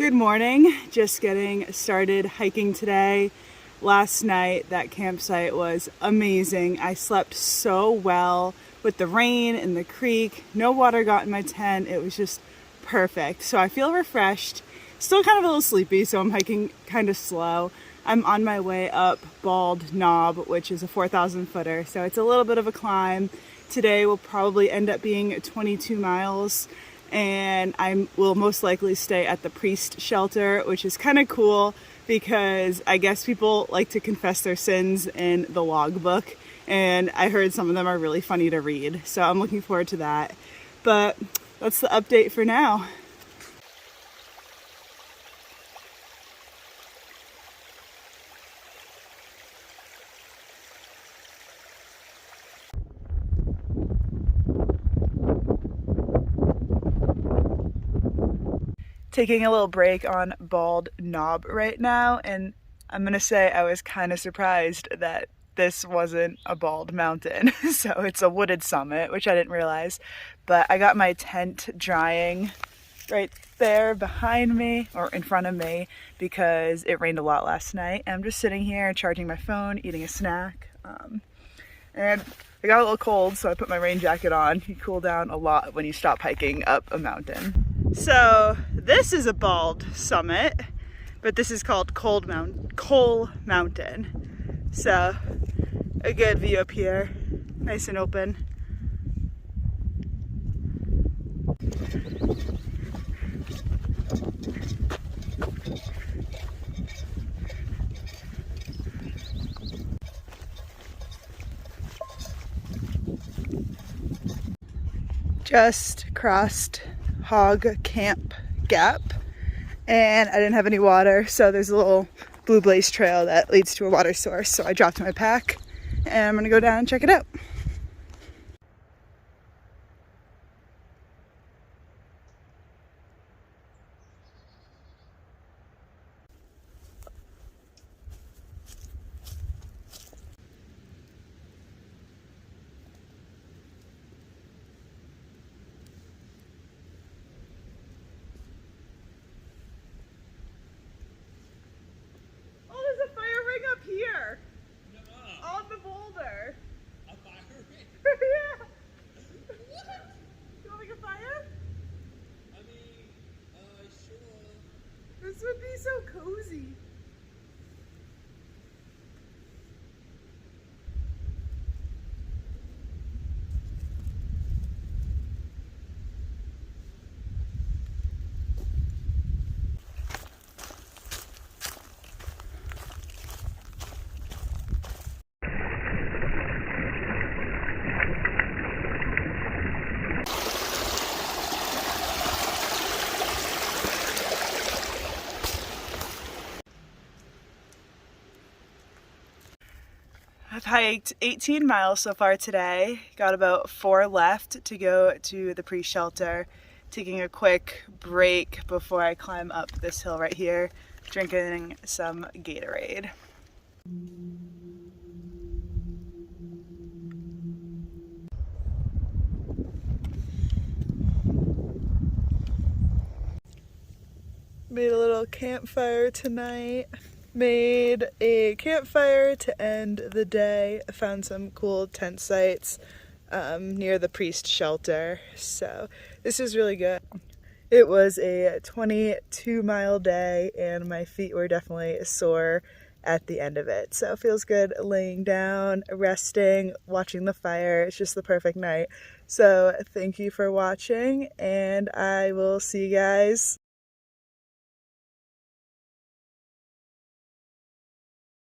Good morning, just getting started hiking today. Last night that campsite was amazing. I slept so well with the rain and the creek. No water got in my tent. It was just perfect. So I feel refreshed, still kind of a little sleepy, so I'm hiking kind of slow. I'm on my way up Bald Knob, which is a 4,000 footer, so it's a little bit of a climb. Today will probably end up being 22 miles. And I will most likely stay at the priest shelter, which is kind of cool because I guess people like to confess their sins in the logbook, and I heard some of them are really funny to read, so I'm looking forward to that. But that's the update for now. Taking a little break on Bald Knob right now, and I'm gonna say I was kind of surprised that this wasn't a bald mountain. So it's a wooded summit, which I didn't realize, but I got my tent drying right there behind me, or in front of me, because it rained a lot last night. And I'm just sitting here charging my phone, eating a snack, and I got a little cold, so I put my rain jacket on. You cool down a lot when you stop hiking up a mountain. So this is a bald summit, but this is called Coal Mountain. So a good view up here, nice and open. Just crossed Hog Camp Gap, and I didn't have any water, so there's a little blue blaze trail that leads to a water source, so I dropped my pack and I'm gonna go down and check it out. Here on the boulder. A fire ring? Yeah. What? You want to make a fire? I mean, sure. This would be so cozy. I've hiked 18 miles so far today, got about 4 left to go to the pre-shelter, taking a quick break before I climb up this hill right here, drinking some Gatorade. Made a little campfire tonight. Made a campfire to end the day. I found some cool tent sites near the priest shelter, so this is really good. It was a 22-mile day and my feet were definitely sore at the end of it, so it feels good laying down, resting, watching the fire. It's just the perfect night. So thank you for watching, and I will see you guys